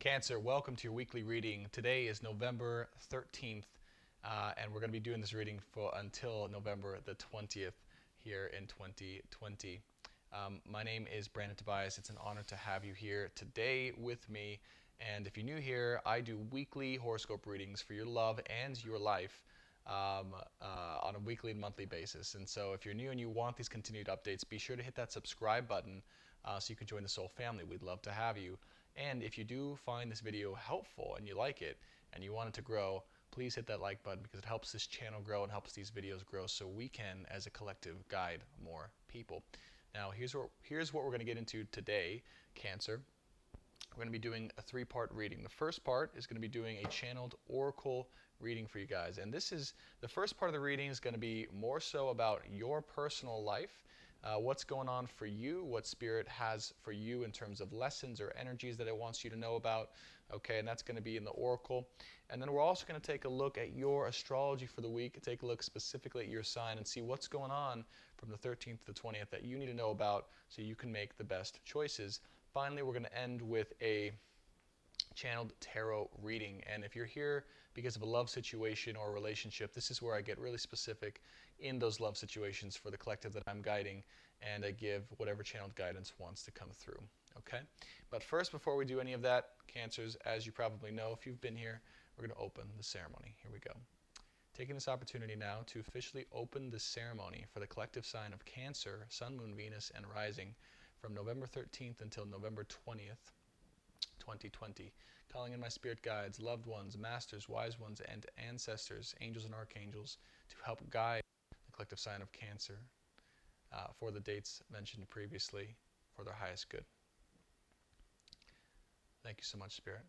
Cancer, welcome to your weekly reading. Today is November 13th, and we're going to be doing this reading for until November the 20th here in 2020. My name is Brandon Tobias. It's an honor to have you here today with me. And if you're new here, I do weekly horoscope readings for your love and your life on a weekly and monthly basis. And so if you're new and you want these continued updates, be sure to hit that subscribe button so you can join the Soul family. We'd love to have you. And if you do find this video helpful and you like it and you want it to grow, please hit that like button because it helps this channel grow and helps these videos grow so we can, as a collective, guide more people. Now, here's what we're going to get into today, Cancer. We're going to be doing a three-part reading. The first part is going to be doing a channeled oracle reading for you guys. And the first part of the reading is going to be more so about your personal life. What's going on for you, what Spirit has for you in terms of lessons or energies that it wants you to know about. Okay, and that's going to be in the Oracle. And then we're also going to take a look at your astrology for the week, take a look specifically at your sign and see what's going on from the 13th to the 20th that you need to know about so you can make the best choices. Finally, we're going to end with a channeled tarot reading. And if you're here because of a love situation or a relationship, this is where I get really specific in those love situations for the collective that I'm guiding, and I give whatever channeled guidance wants to come through. Okay? But first, before we do any of that, Cancers, as you probably know if you've been here, we're going to open the ceremony. Here we go. Taking this opportunity now to officially open the ceremony for the collective sign of Cancer, Sun, Moon, Venus, and Rising from November 13th until November 20th, 2020. Calling in my spirit guides, loved ones, masters, wise ones, and ancestors, angels and archangels to help guide the collective sign of Cancer for the dates mentioned previously for their highest good. Thank you so much, Spirit.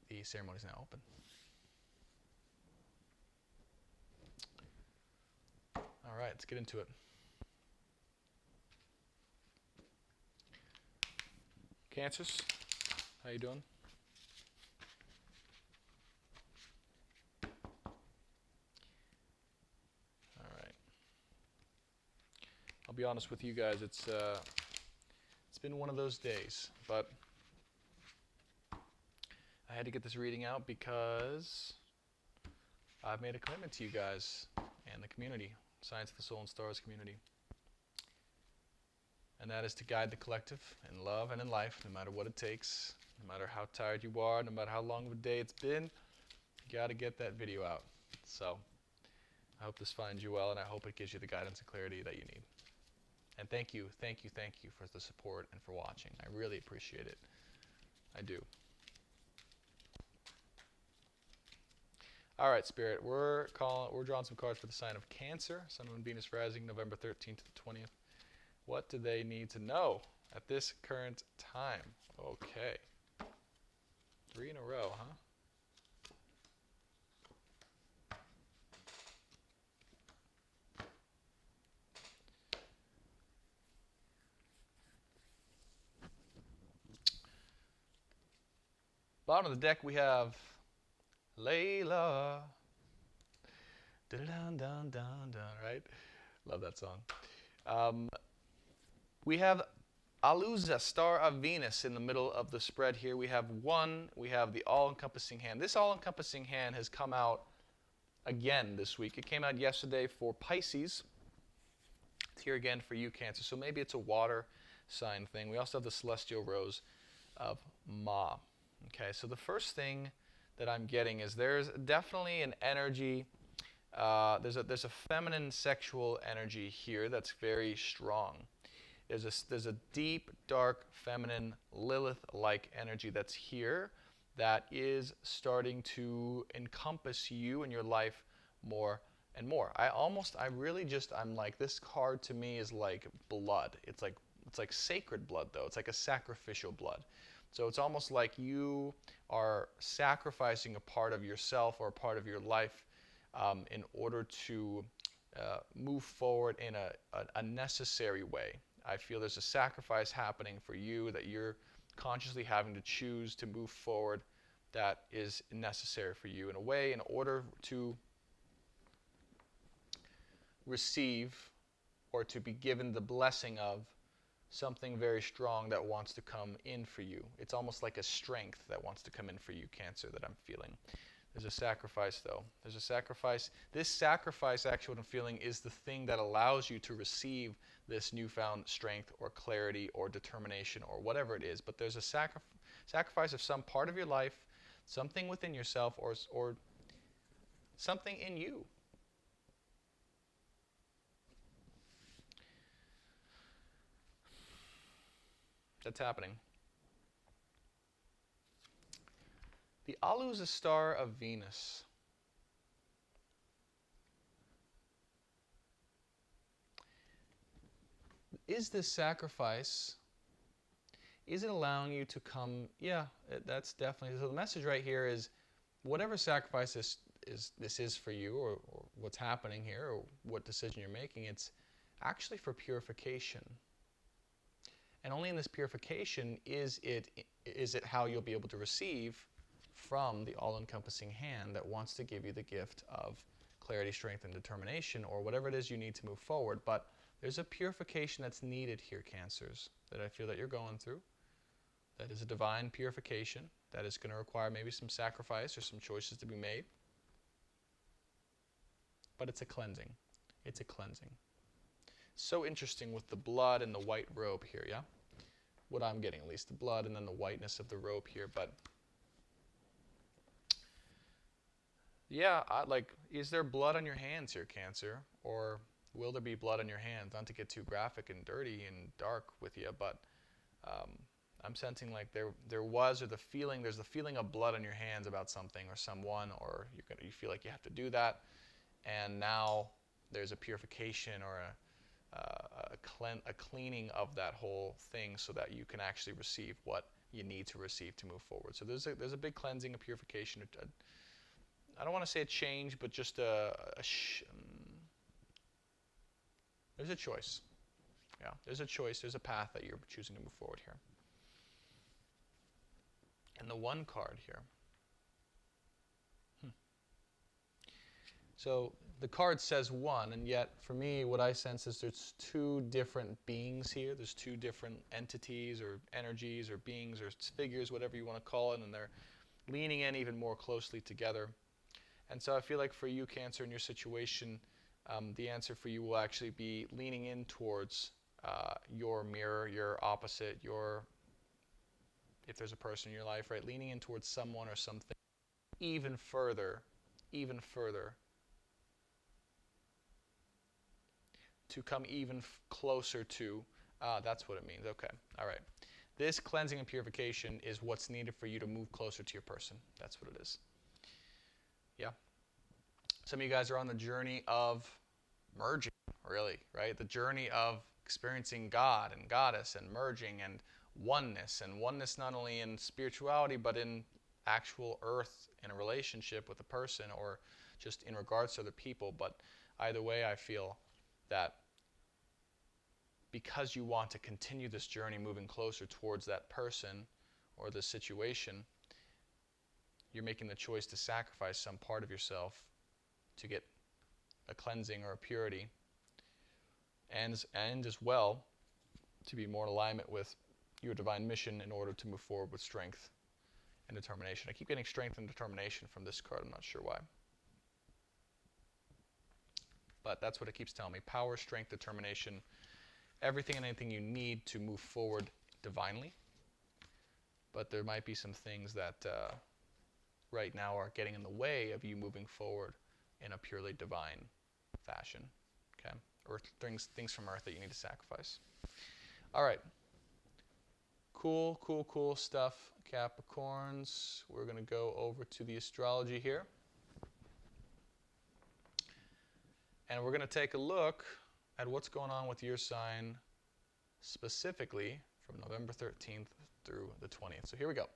The ceremony is now open. All right, let's get into it. Cancers, how you doing? All right. I'll be honest with you guys, it's been one of those days, but I had to get this reading out because I've made a commitment to you guys and the community, Science of the Soul and Stars community. And that is to guide the collective in love and in life, no matter what it takes, no matter how tired you are, no matter how long of a day it's been, you got to get that video out. So I hope this finds you well, and I hope it gives you the guidance and clarity that you need. And thank you for the support and for watching. I really appreciate it. I do. All right, Spirit, we're drawing some cards for the sign of Cancer, Sun, Moon, Venus, Rising, November 13th to the 20th. What do they need to know at this current time? Okay. 3 in a row, huh? Bottom of the deck, we have Layla. Dun-dun-dun-dun-dun, right? Love that song. We have Aluza, Star of Venus, in the middle of the spread here. We have we have the all-encompassing hand. This all-encompassing hand has come out again this week. It came out yesterday for Pisces. It's here again for you, Cancer. So maybe it's a water sign thing. We also have the Celestial Rose of Ma. Okay, so the first thing that I'm getting is there's definitely an energy. There's a feminine sexual energy here that's very strong. There's a deep, dark, feminine, Lilith-like energy that's here that is starting to encompass you and your life more and more. I'm like, this card to me is like blood. It's like sacred blood, though. It's like a sacrificial blood. So it's almost like you are sacrificing a part of yourself or a part of your life in order to move forward in a necessary way. I feel there's a sacrifice happening for you that you're consciously having to choose to move forward that is necessary for you in a way in order to receive or to be given the blessing of something very strong that wants to come in for you. It's almost like a strength that wants to come in for you, Cancer, that I'm feeling. There's a sacrifice, though. There's a sacrifice. This sacrifice, actually, what I'm feeling, is the thing that allows you to receive this newfound strength or clarity or determination or whatever it is. But there's a sacrifice of some part of your life, something within yourself, or something in you. That's happening. The Alu is a star of Venus. Is this sacrifice, is it allowing you to come, yeah, that's definitely, so the message right here is whatever sacrifice this is for you, or what's happening here, or what decision you're making, it's actually for purification. And only in this purification is it how you'll be able to receive from the all-encompassing hand that wants to give you the gift of clarity, strength, and determination, or whatever it is you need to move forward. But there's a purification that's needed here, Cancers, that I feel that you're going through. That is a divine purification that is going to require maybe some sacrifice or some choices to be made. But it's a cleansing. It's a cleansing. So interesting with the blood and the white robe here, yeah? What I'm getting, at least, the blood and then the whiteness of the robe here. But yeah, is there blood on your hands here, Cancer? Or will there be blood on your hands? Not to get too graphic and dirty and dark with you, but I'm sensing like there was, or there's the feeling of blood on your hands about something or someone, or you feel like you have to do that, and now there's a purification or a cleaning of that whole thing so that you can actually receive what you need to receive to move forward. So there's a big cleansing, a purification. I don't want to say a change, but just there's a choice. Yeah, there's a choice. There's a path that you're choosing to move forward here. And the one card here. So the card says one, and yet for me, what I sense is there's two different beings here. There's two different entities or energies or beings or figures, whatever you want to call it, and they're leaning in even more closely together. And so I feel like for you, Cancer, in your situation, the answer for you will actually be leaning in towards your mirror, your opposite, if there's a person in your life, right, leaning in towards someone or something even further, to come even closer to, that's what it means. Okay, all right. This cleansing and purification is what's needed for you to move closer to your person. That's what it is. Yeah. Some of you guys are on the journey of merging, really, right? The journey of experiencing God and Goddess and merging and oneness not only in spirituality but in actual earth in a relationship with a person or just in regards to other people. But either way, I feel that because you want to continue this journey moving closer towards that person or the situation, you're making the choice to sacrifice some part of yourself to get a cleansing or a purity, and as well to be more in alignment with your divine mission in order to move forward with strength and determination. I keep getting strength and determination from this card. I'm not sure why. But that's what it keeps telling me. Power, strength, determination, everything and anything you need to move forward divinely. But there might be some things that right now are getting in the way of you moving forward in a purely divine fashion. Okay? Earth, things from Earth that you need to sacrifice. All right. Cool stuff, Capricorns. We're going to go over to the astrology here. And we're going to take a look at what's going on with your sign specifically from November 13th through the 20th. So here we go.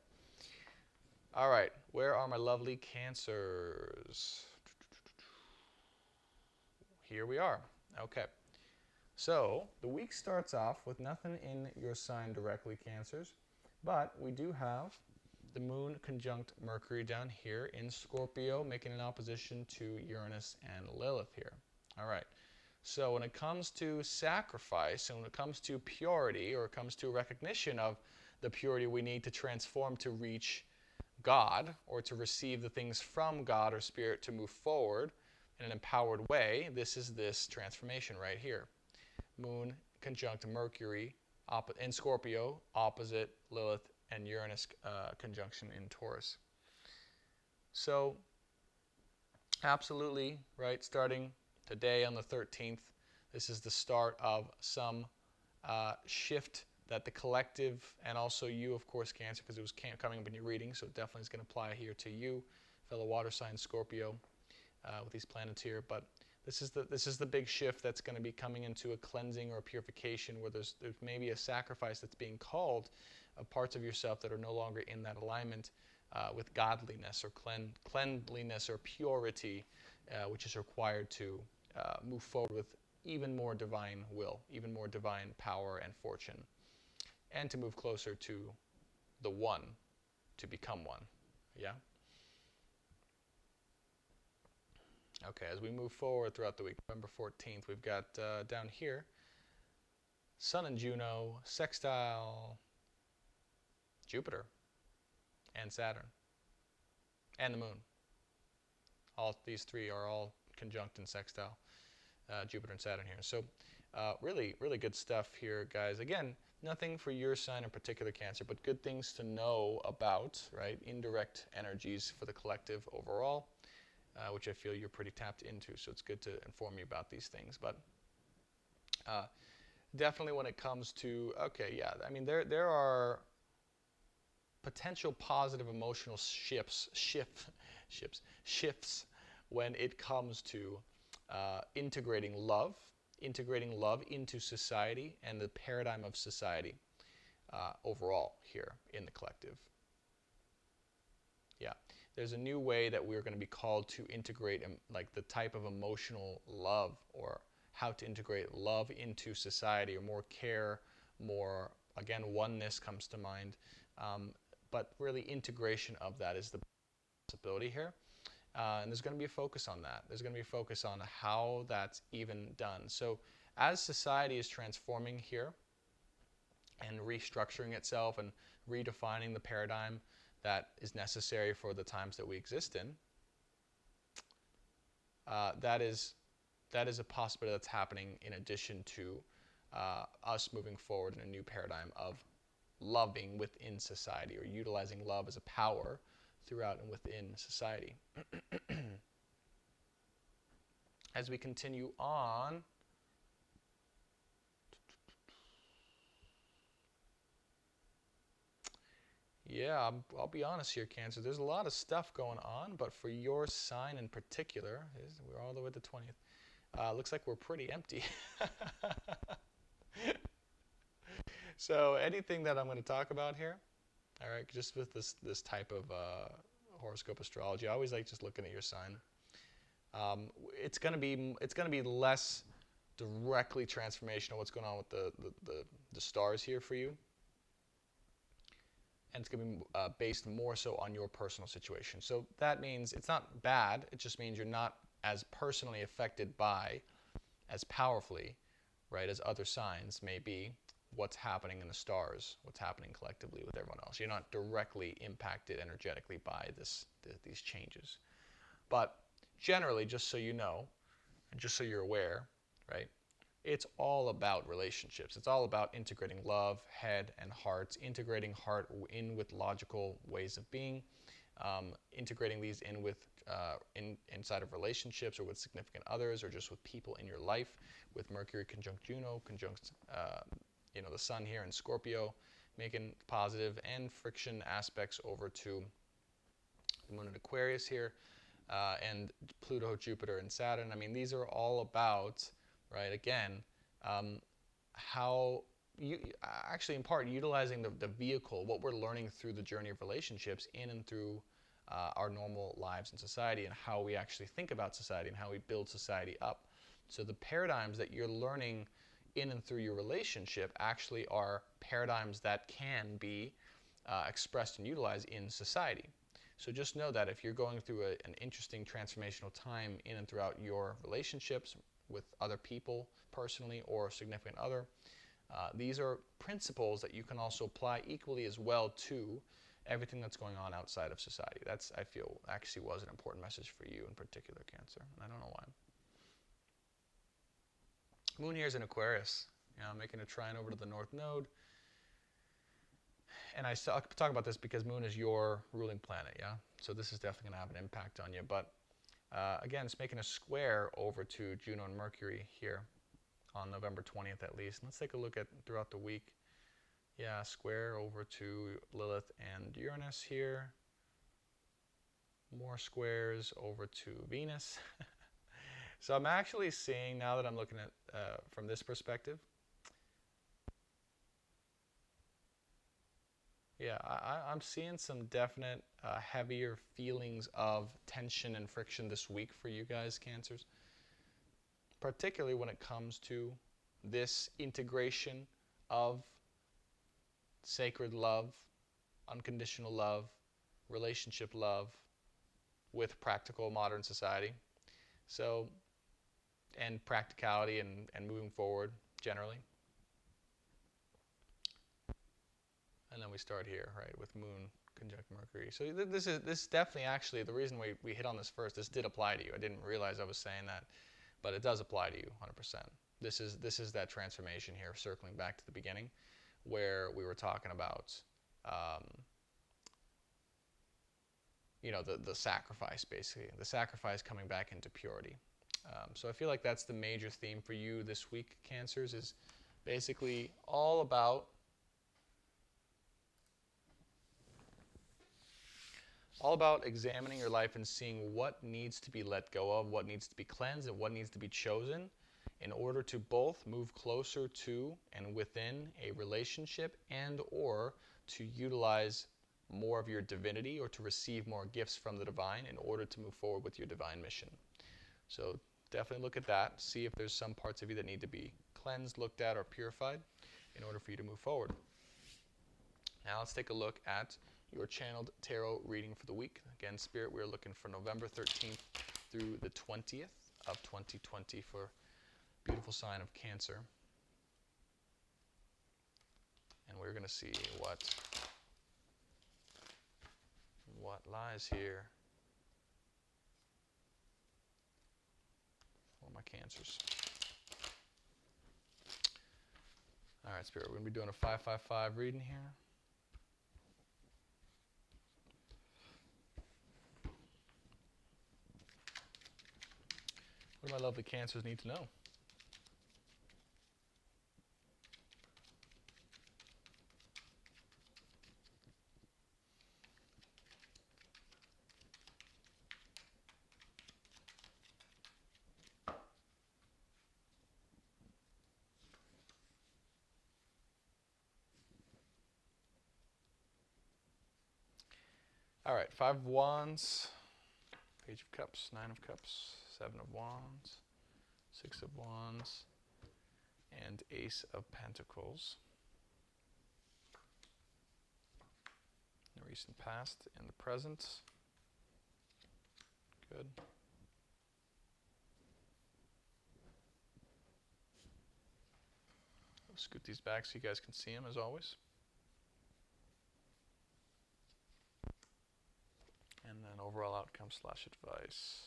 All right, where are my lovely Cancers? Here we are. Okay. So the week starts off with nothing in your sign directly, Cancers, but we do have the moon conjunct Mercury down here in Scorpio, making an opposition to Uranus and Lilith here. All right. So when it comes to sacrifice, and when it comes to purity, or it comes to recognition of the purity we need to transform to reach God, or to receive the things from God or Spirit to move forward in an empowered way, this is this transformation right here. Moon conjunct Mercury in Scorpio, opposite Lilith and Uranus conjunction in Taurus. So absolutely, right, starting today on the 13th, this is the start of some shift that the collective, and also you, of course, Cancer, because it was coming up in your reading, so it definitely is going to apply here to you, fellow water sign Scorpio, with these planets here. But this is the big shift that's going to be coming into a cleansing or a purification, where there's maybe a sacrifice that's being called of parts of yourself that are no longer in that alignment with godliness or cleanliness or purity, which is required to move forward with even more divine will, even more divine power and fortune, and to move closer to the one, to become one. Yeah? Okay, as we move forward throughout the week, November 14th, we've got down here, Sun and Juno, sextile Jupiter and Saturn, and the Moon. All these three are all conjunct and sextile Jupiter and Saturn here. So really, really good stuff here, guys. Again, nothing for your sign in particular, Cancer, but good things to know about, right? Indirect energies for the collective overall, which I feel you're pretty tapped into. So it's good to inform you about these things. But definitely when it comes to, okay, yeah, I mean, there are potential positive emotional shifts when it comes to integrating love into society and the paradigm of society overall here in the collective. Yeah, there's a new way that we're going to be called to integrate like the type of emotional love, or how to integrate love into society, or more care, more, again, oneness comes to mind. But really integration of that is the possibility here. And there's going to be a focus on that. There's going to be a focus on how that's even done. So as society is transforming here and restructuring itself and redefining the paradigm that is necessary for the times that we exist in, that is a possibility that's happening in addition to us moving forward in a new paradigm of loving within society, or utilizing love as a power throughout and within society. As we continue on, yeah, I'll be honest here, Cancer. There's a lot of stuff going on, but for your sign in particular, we're all the way to the 20th. Looks like we're pretty empty. So anything that I'm going to talk about here, all right, just with this type of horoscope astrology, I always like just looking at your sign. It's going to be less directly transformational, what's going on with the stars here for you, and it's going to be based more so on your personal situation. So that means it's not bad. It just means you're not as personally affected by, as powerfully, right, as other signs may be, what's happening in the stars, what's happening collectively with everyone else. You're not directly impacted energetically by these changes. But generally, just so you know, and just so you're aware, right, it's all about relationships. It's all about integrating love, head, and heart, integrating heart in with logical ways of being, integrating these in with inside of relationships, or with significant others, or just with people in your life, with Mercury conjunct Juno, conjunct the Sun here in Scorpio, making positive and friction aspects over to the Moon in Aquarius here, and Pluto, Jupiter, and Saturn. I mean, these are all about, right, again, how you actually in part utilizing the vehicle, what we're learning through the journey of relationships in and through our normal lives in society, and how we actually think about society and how we build society up. So the paradigms that you're learning in and through your relationship actually are paradigms that can be expressed and utilized in society. So just know that if you're going through an interesting transformational time in and throughout your relationships, with other people personally or significant other. These are principles that you can also apply equally as well to everything that's going on outside of society. That's, I feel, actually was an important message for you in particular, Cancer. And I don't know why. Moon here is in Aquarius, making a trine over to the North Node. And I talk about this because Moon is your ruling planet, yeah? So this is definitely going to have an impact on you. But again, it's making a square over to Juno and Mercury here on November 20th at least. Let's take a look at throughout the week. Yeah, square over to Lilith and Uranus here. More squares over to Venus. So I'm actually seeing, now that I'm looking at from this perspective, yeah, I'm seeing some definite heavier feelings of tension and friction this week for you guys, Cancers. Particularly when it comes to this integration of sacred love, unconditional love, relationship love with practical modern society. So, and practicality and moving forward generally. And then we start here, right, with Moon conjunct Mercury. So this is definitely actually the reason we hit on this first. This did apply to you. I didn't realize I was saying that, but it does apply to you 100%. This is that transformation here, circling back to the beginning, where we were talking about, the sacrifice, basically. The sacrifice coming back into purity. So I feel like that's the major theme for you this week, Cancers, is basically all about examining your life and seeing what needs to be let go of, what needs to be cleansed, and what needs to be chosen in order to both move closer to and within a relationship and or to utilize more of your divinity or to receive more gifts from the divine in order to move forward with your divine mission. So definitely look at that, see if there's some parts of you that need to be cleansed, looked at, or purified in order for you to move forward. Now let's take a look at your channeled tarot reading for the week. Again, Spirit, we're looking for November 13th through the 20th of 2020 for beautiful sign of Cancer. And we're going to see what lies here for my Cancers. All right, Spirit, we're going to be doing a 555 reading here. What do my lovely Cancers need to know? All right, 5 of Wands, Page of Cups, 9 of Cups, 7 of Wands, 6 of Wands, and Ace of Pentacles. In the recent past and the present. Good. I'll scoot these back so you guys can see them as always. And then overall outcome / advice.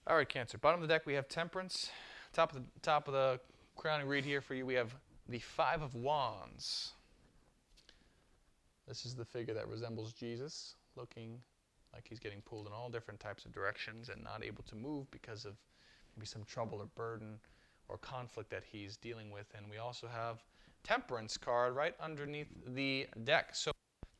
All right, Cancer. Bottom of the deck we have Temperance. Top of the crowning read here for you we have the 5 of Wands. This is the figure that resembles Jesus, looking like he's getting pulled in all different types of directions and not able to move because of maybe some trouble or burden or conflict that he's dealing with. And we also have Temperance card right underneath the deck. So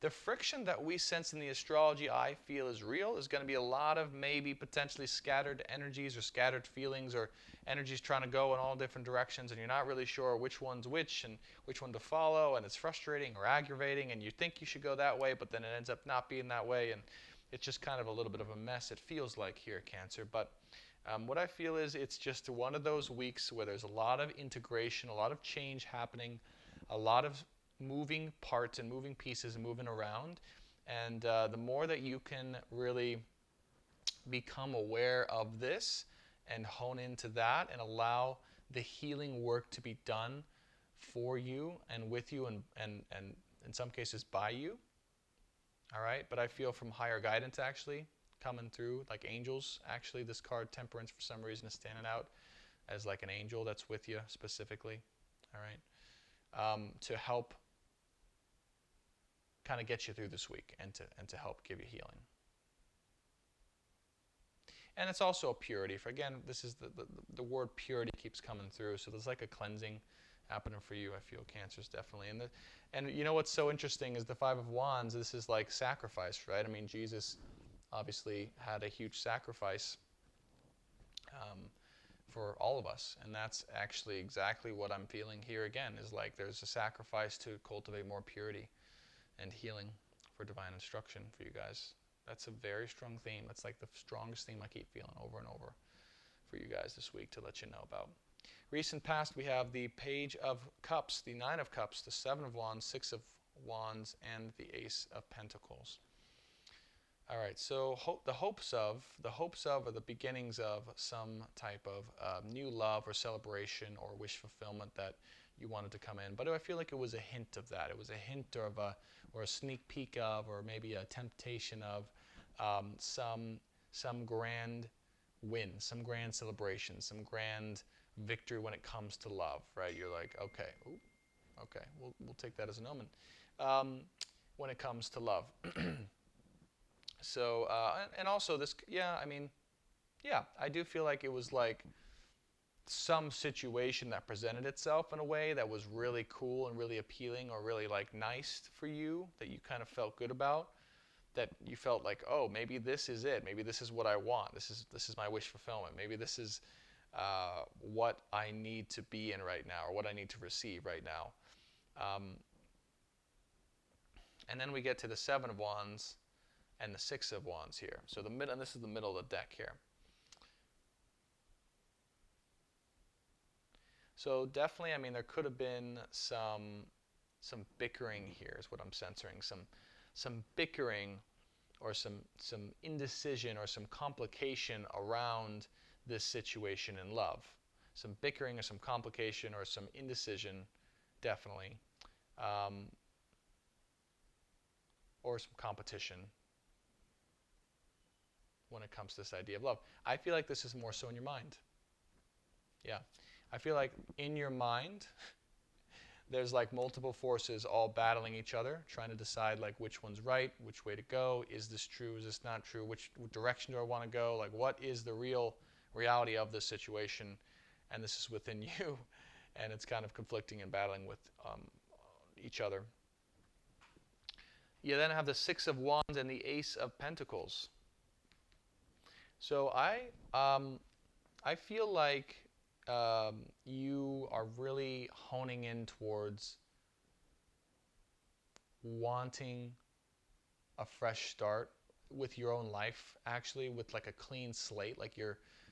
the friction that we sense in the astrology, I feel, is real. There's going to be a lot of maybe potentially scattered energies or scattered feelings or energies trying to go in all different directions, and you're not really sure which one's which and which one to follow, and it's frustrating or aggravating, and you think you should go that way, but then it ends up not being that way, and it's just kind of a little bit of a mess, it feels like here, Cancer. But what I feel is it's just one of those weeks where there's a lot of integration, a lot of change happening, a lot of moving parts and moving pieces moving around, And the more that you can really become aware of this and hone into that and allow the healing work to be done for you and with you and in some cases by you. All right, but I feel from higher guidance actually coming through, like angels. Actually, this card Temperance for some reason is standing out as like an angel that's with you specifically. All right, to help kind of get you through this week and to help give you healing. And it's also a purity. For again, this is the word purity keeps coming through. So there's like a cleansing happening for you. I feel Cancers definitely. And you know what's so interesting is the Five of Wands. This is like sacrifice, right? I mean, Jesus obviously had a huge sacrifice for all of us, and that's actually exactly what I'm feeling here again. Is like there's a sacrifice to cultivate more purity and healing for divine instruction for you guys. That's a very strong theme. That's like the strongest theme I keep feeling over and over for you guys this week to let you know about. Recent past, we have the Page of Cups, the Nine of Cups, the Seven of Wands, Six of Wands, and the Ace of Pentacles. All right, so the hopes of are the beginnings of some type of new love or celebration or wish fulfillment that you wanted to come in. But I feel like it was a hint of that. It was a hint of or a sneak peek of, or maybe a temptation of some grand win, some grand celebration, some grand victory when it comes to love, right? You're like, okay, we'll take that as an omen when it comes to love. So, and also this, I do feel like it was like some situation that presented itself in a way that was really cool and really appealing or really like nice for you, that you kind of felt good about, that you felt like, oh, maybe this is it. Maybe this is what I want. This is my wish fulfillment. Maybe this is what I need to be in right now, or what I need to receive right now. And then we get to the Seven of Wands and the Six of Wands here. So and this is the middle of the deck here. So definitely, I mean, there could have been some bickering here is what I'm censoring. Some bickering or some indecision or some complication around this situation in love. Some bickering or some complication or some indecision, definitely. Or some competition when it comes to this idea of love. I feel like this is more so in your mind. Yeah. I feel like in your mind, there's like multiple forces all battling each other, trying to decide like which one's right, which way to go. Is this true? Is this not true? Which direction do I want to go? Like, what is the real reality of this situation? And this is within you, and it's kind of conflicting and battling with each other. You then have the Six of Wands and the Ace of Pentacles. So I feel like you are really honing in towards wanting a fresh start with your own life, actually, with like a clean slate.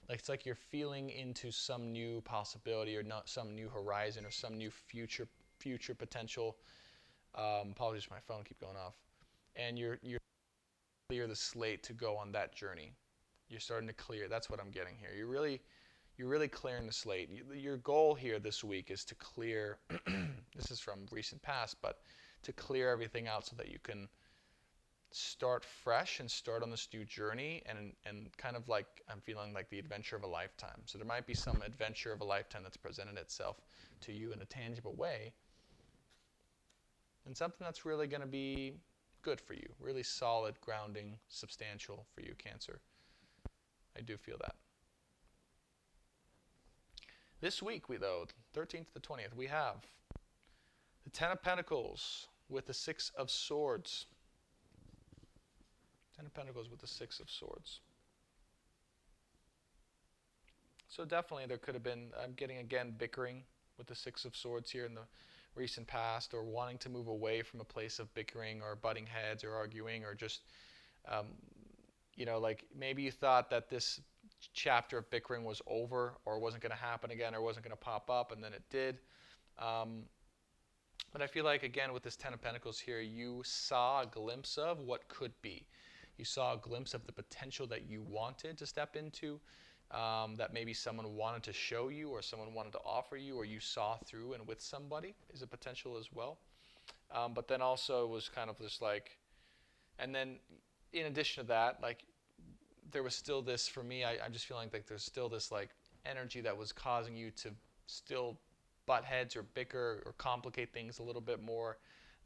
It's like you're feeling into some new possibility or not some new horizon or some new future potential. Apologies for my phone keep going off. And you're clear the slate to go on that journey. You're starting to clear. That's what I'm getting here. You're really clearing the slate. Your goal here this week is to clear, this is from recent past, but to clear everything out so that you can start fresh and start on this new journey and kind of like, I'm feeling like the adventure of a lifetime. So there might be some adventure of a lifetime that's presented itself to you in a tangible way, and something that's really going to be good for you, really solid, grounding, substantial for you, Cancer. I do feel that. This week, 13th to the 20th, we have the Ten of Pentacles with the Six of Swords. Ten of Pentacles with the Six of Swords. So definitely there could have been, I'm getting again bickering with the Six of Swords here in the recent past, or wanting to move away from a place of bickering or butting heads or arguing, or just, like maybe you thought that this chapter of bickering was over or wasn't going to happen again or wasn't going to pop up, and then it did. But I feel like, again, with this Ten of Pentacles here, you saw a glimpse of what could be. You saw a glimpse of the potential that you wanted to step into, that maybe someone wanted to show you or someone wanted to offer you, or you saw through and with somebody is a potential as well. But then also it was kind of just like, and then in addition to that, like, there was still this, for me, I'm just feeling like there's still this like energy that was causing you to still butt heads or bicker or complicate things a little bit more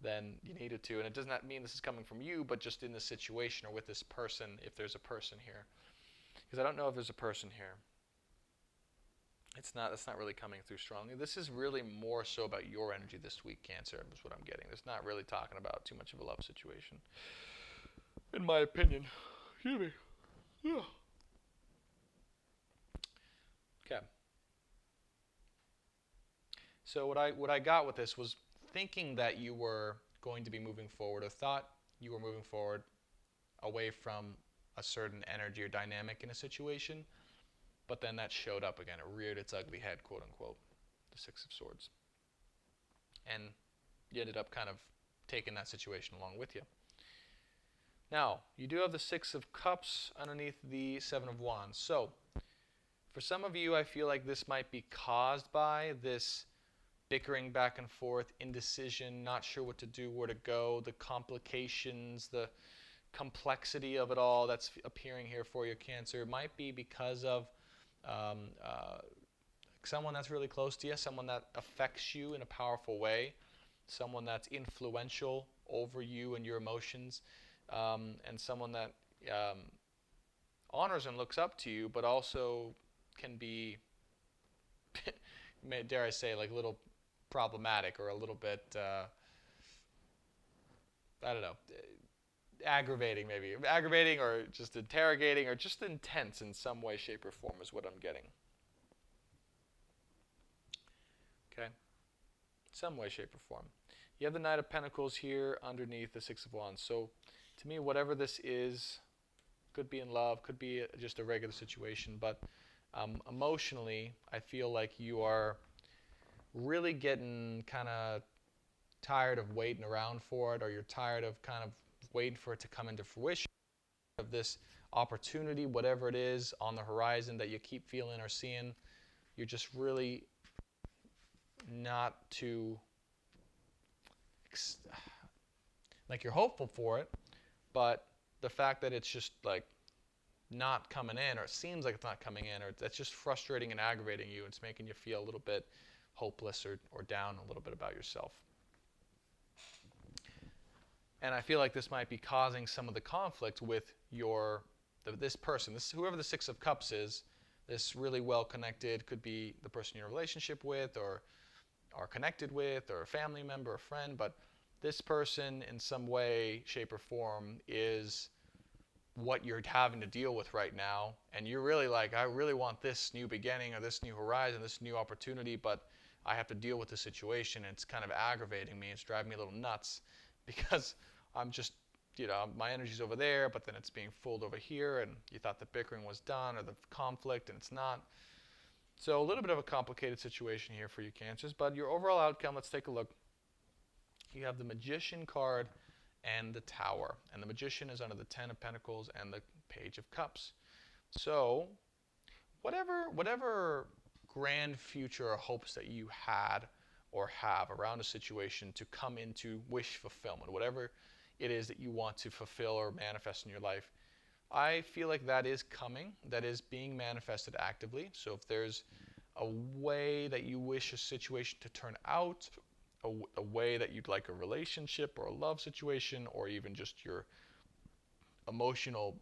than you needed to. And it does not mean this is coming from you, but just in this situation or with this person, if there's a person here. Because I don't know if there's a person here. It's not really coming through strongly. This is really more so about your energy this week, Cancer, is what I'm getting. It's not really talking about too much of a love situation, in my opinion. Excuse me. Yeah. Okay. So what I got with this was thinking that you were going to be moving forward, or thought you were moving forward away from a certain energy or dynamic in a situation, but then that showed up again. It reared its ugly head, quote unquote, the Six of Swords. And you ended up kind of taking that situation along with you. Now, you do have the Six of Cups underneath the Seven of Wands. So, for some of you, I feel like this might be caused by this bickering back and forth, indecision, not sure what to do, where to go, the complications, the complexity of it all that's appearing here for your Cancer. It might be because of someone that's really close to you, someone that affects you in a powerful way, someone that's influential over you and your emotions, and someone that honors and looks up to you, but also can be, dare I say, like a little problematic or a little bit, I don't know, aggravating maybe. Aggravating or just interrogating or just intense in some way, shape, or form is what I'm getting. Okay? Some way, shape, or form. You have the Knight of Pentacles here underneath the Six of Wands. So to me, whatever this is, could be in love, could be just a regular situation, but emotionally, I feel like you are really getting kind of tired of waiting around for it, or you're tired of kind of waiting for it to come into fruition, of this opportunity, whatever it is on the horizon that you keep feeling or seeing. You're just really not too, like, you're hopeful for it, but the fact that it's just like not coming in, or it seems like it's not coming in, or that's just frustrating and aggravating you. It's making you feel a little bit hopeless or down a little bit about yourself. And I feel like this might be causing some of the conflict with this person, whoever the Six of Cups is. This really well-connected, could be the person you're in a relationship with, or are connected with, or a family member, a friend, but this person in some way, shape, or form is what you're having to deal with right now, and you're really like, I really want this new beginning, or this new horizon, this new opportunity, but I have to deal with the situation, and it's kind of aggravating me. It's driving me a little nuts, because I'm just, my energy's over there, but then it's being fooled over here, and you thought the bickering was done, or the conflict, and it's not. So a little bit of a complicated situation here for you, Cancers, but your overall outcome, let's take a look. You have the Magician card and the Tower, and the Magician is under the Ten of Pentacles and the Page of Cups. So whatever grand future or hopes that you had or have around a situation to come into wish fulfillment, whatever it is that you want to fulfill or manifest in your life, I feel like that is coming, that is being manifested actively. So if there's a way that you wish a situation to turn out, a way that you'd like a relationship or a love situation, or even just your emotional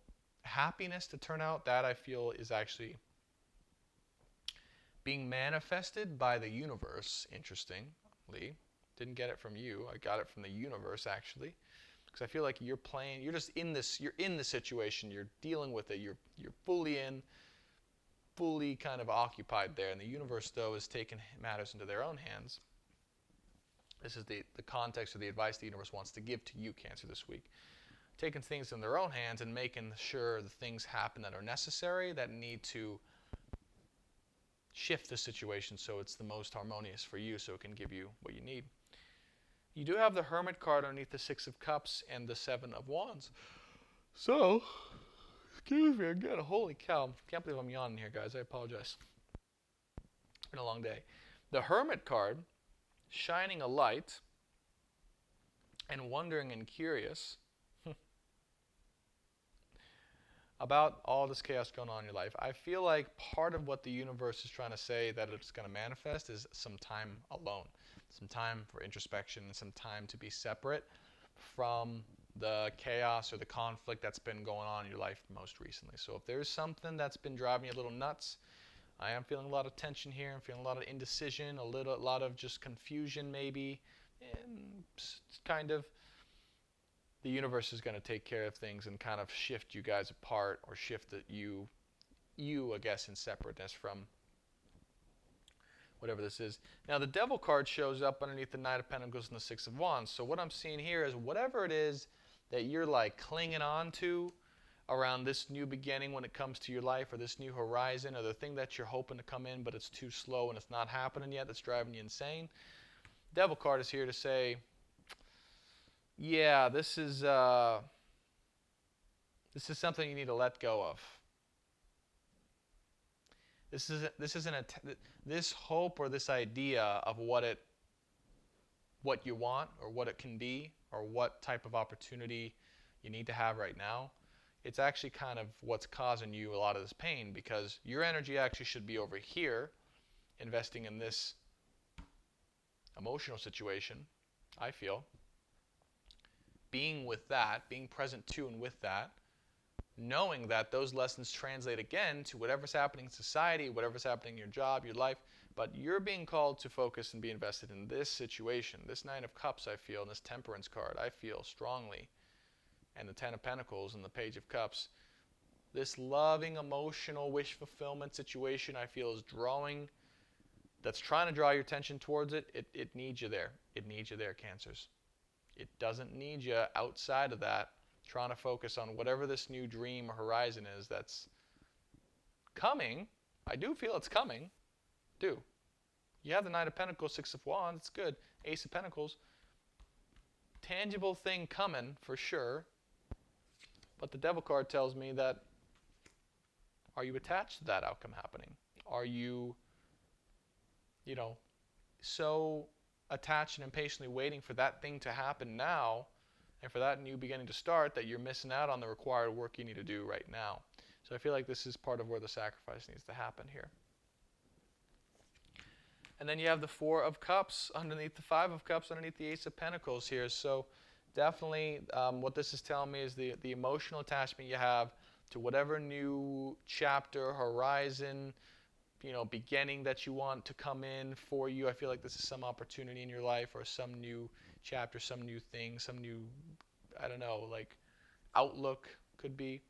happiness to turn out, that I feel is actually being manifested by the universe. Interestingly, didn't get it from you. I got it from the universe, actually, because I feel like you're just in this. You're in the situation. You're dealing with it. You're fully kind of occupied there. And the universe, though, is taking matters into their own hands. This is the context of the advice the universe wants to give to you, Cancer, this week. Taking things in their own hands and making sure the things happen that are necessary, that need to shift the situation so it's the most harmonious for you, so it can give you what you need. You do have the Hermit card underneath the Six of Cups and the Seven of Wands. So, excuse me again, holy cow. Can't believe I'm yawning here, guys. I apologize. It's been a long day. The Hermit card, shining a light and wondering and curious about all this chaos going on in your life. I feel like part of what the universe is trying to say that it's going to manifest is some time alone, some time for introspection, and some time to be separate from the chaos or the conflict that's been going on in your life most recently. So if there's something that's been driving you a little nuts, I am feeling a lot of tension here. I'm feeling a lot of indecision, a lot of just confusion maybe, and kind of the universe is going to take care of things and kind of shift you guys apart, or shift you, I guess, in separateness from whatever this is. Now, the Devil card shows up underneath the Knight of Pentacles and the Six of Wands. So what I'm seeing here is whatever it is that you're like clinging on to around this new beginning when it comes to your life, or this new horizon, or the thing that you're hoping to come in but it's too slow and it's not happening yet, that's driving you insane. Devil card is here to say, yeah, this is something you need to let go of. This hope or this idea of what you want, or what it can be, or what type of opportunity you need to have right now. It's actually kind of what's causing you a lot of this pain, because your energy actually should be over here, investing in this emotional situation, I feel. Being with that, being present to and with that, knowing that those lessons translate again to whatever's happening in society, whatever's happening in your job, your life, but you're being called to focus and be invested in this situation. This Nine of Cups, I feel, and this Temperance card, I feel strongly, and the Ten of Pentacles and the Page of Cups, this loving, emotional, wish fulfillment situation, I feel, is that's trying to draw your attention towards it. It needs you there. It needs you there, Cancers. It doesn't need you outside of that, trying to focus on whatever this new dream or horizon is that's coming. I do feel it's coming. Do. You have the Knight of Pentacles, Six of Wands, it's good. Ace of Pentacles. Tangible thing coming for sure. But the Devil card tells me that, are you attached to that outcome happening? Are you, so attached and impatiently waiting for that thing to happen now, and for that new beginning to start, that you're missing out on the required work you need to do right now? So I feel like this is part of where the sacrifice needs to happen here. And then you have the Four of Cups underneath the Five of Cups, underneath the Ace of Pentacles here. So definitely what this is telling me is the emotional attachment you have to whatever new chapter, horizon, beginning that you want to come in for you. I feel like this is some opportunity in your life, or some new chapter, some new thing, some new, I don't know, like outlook could be.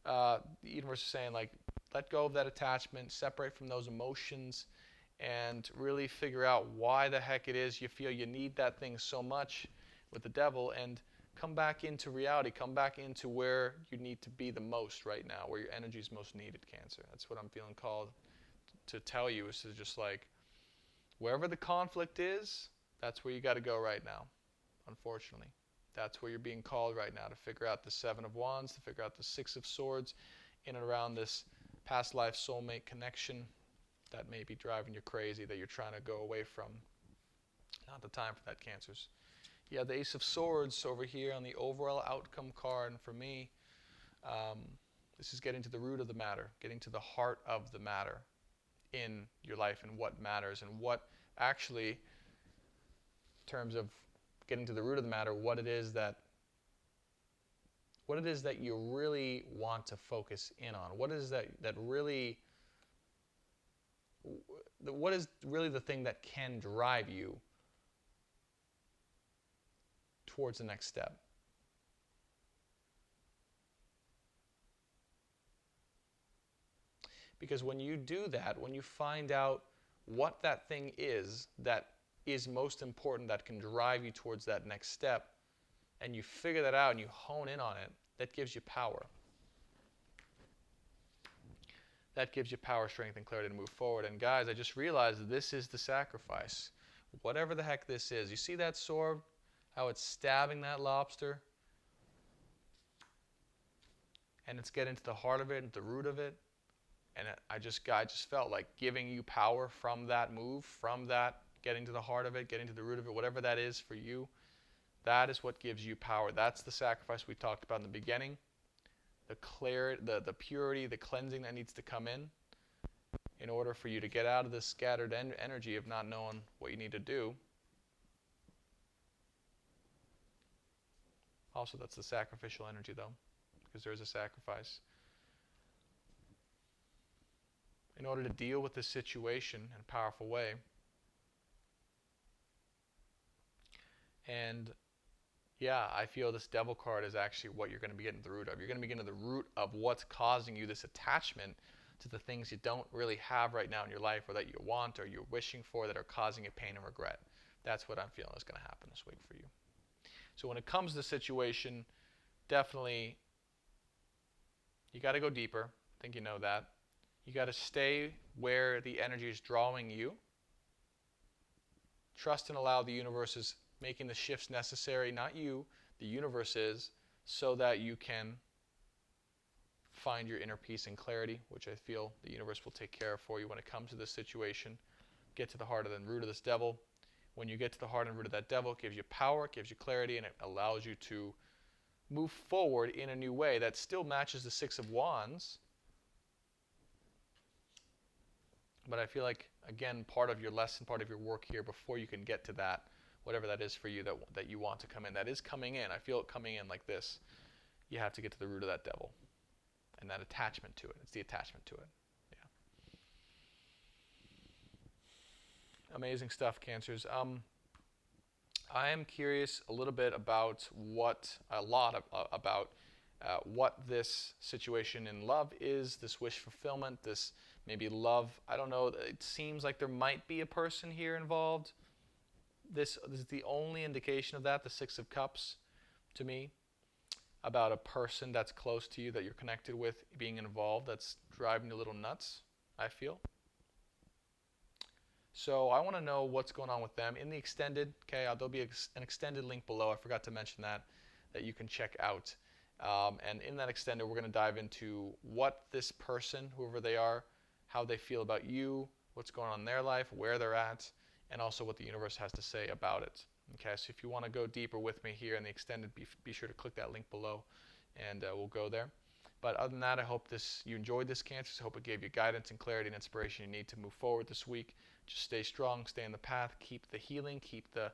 The universe is saying, like, let go of that attachment, separate from those emotions, and really figure out why the heck it is you feel you need that thing so much with the Devil, and come back into reality, come back into where you need to be the most right now, where your energy is most needed, Cancer. That's what I'm feeling called to tell you, is to just like, wherever the conflict is, that's where you got to go right now, unfortunately. That's where you're being called right now, to figure out the Seven of Wands, to figure out the Six of Swords, in and around this past life soulmate connection that may be driving you crazy, that you're trying to go away from. Not the time for that, Cancers. You have the Ace of Swords over here on the overall outcome card, and for me, this is getting to the root of the matter, getting to the heart of the matter in your life, and what matters, and what actually, in terms of getting to the root of the matter, what it is that you really want to focus in on. What is what is really the thing that can drive you towards the next step? Because when you do that, when you find out what that thing is that is most important, that can drive you towards that next step, and you figure that out and you hone in on it, that gives you power. That gives you power, strength, and clarity to move forward. And guys, I just realized that this is the sacrifice. whatever the heck this is. You see that sword? How it's stabbing that lobster? And it's getting to the heart of it, and the root of it. And I just felt like giving you power from that move, from that getting to the heart of it, getting to the root of it, whatever that is for you. That is what gives you power. That's the sacrifice we talked about in the beginning. The clarity, the purity, the cleansing that needs to come in order for you to get out of this scattered energy of not knowing what you need to do. Also, that's the sacrificial energy, though, because there is a sacrifice. In order to deal with this situation in a powerful way. And yeah, I feel this devil card is actually what you're going to be getting to the root of. You're going to be getting to the root of what's causing you this attachment to the things you don't really have right now in your life, or that you want, or you're wishing for, that are causing you pain and regret. That's what I'm feeling is going to happen this week for you. So when it comes to the situation, definitely you got to go deeper. I think you know that. You got to stay where the energy is drawing you. Trust and allow the universe is making the shifts necessary, not you, the universe is, so that you can find your inner peace and clarity, which I feel the universe will take care of for you when it comes to this situation. Get to the heart of the root of this devil. When you get to the heart and root of that devil, it gives you power, it gives you clarity, and it allows you to move forward in a new way that still matches the Six of Wands. But I feel like, again, part of your lesson, part of your work here, before you can get to that, whatever that is for you that you want to come in, that is coming in. I feel it coming in like this. You have to get to the root of that devil and that attachment to it. It's the attachment to it. Yeah. Amazing stuff, Cancers. I am curious a little bit about what this situation in love is, this wish fulfillment, this maybe love. I don't know. It seems like there might be a person here involved. This is the only indication of that, the Six of Cups, to me, about a person that's close to you, that you're connected with, being involved, that's driving you a little nuts, I feel. So I want to know what's going on with them. In the extended, okay, there'll be an extended link below. I forgot to mention that you can check out. And in that extended, we're going to dive into what this person, whoever they are, how they feel about you, what's going on in their life, where they're at, and also what the universe has to say about it. Okay, so if you want to go deeper with me here in the extended, be sure to click that link below, and we'll go there. But other than that, I hope you enjoyed this, Cancers. I hope it gave you guidance and clarity and inspiration you need to move forward this week. Just stay strong, stay in the path, keep the healing, keep your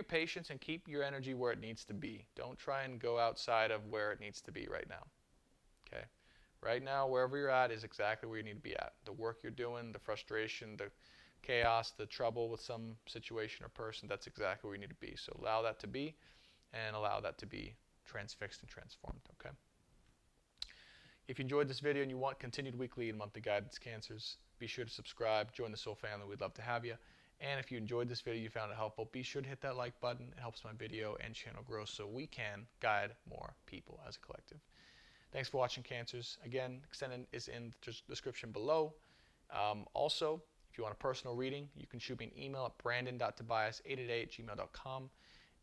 patience and keep your energy where it needs to be. Don't try and go outside of where it needs to be right now. Okay? Right now, wherever you're at is exactly where you need to be at. The work you're doing, the frustration, the chaos, the trouble with some situation or person, that's exactly where you need to be. So allow that to be, and allow that to be transfixed and transformed. Okay? If you enjoyed this video and you want continued weekly and monthly guidance, Cancers, be sure to subscribe, join the Soul family. We'd love to have you. And if you enjoyed this video, you found it helpful, be sure to hit that like button. It helps my video and channel grow so we can guide more people as a collective. Thanks for watching, Cancers. Again, extended is in the description below. Also, if you want a personal reading, you can shoot me an email at brandon.tobias888@gmail.com.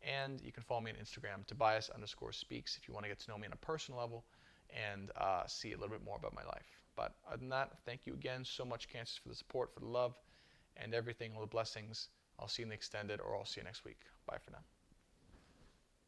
And you can follow me on Instagram, Tobias_speaks, if you want to get to know me on a personal level and see a little bit more about my life. But other than that, thank you again so much, Cancers, for the support, for the love, and everything, all the blessings. I'll see you in the extended, or I'll see you next week. Bye for now.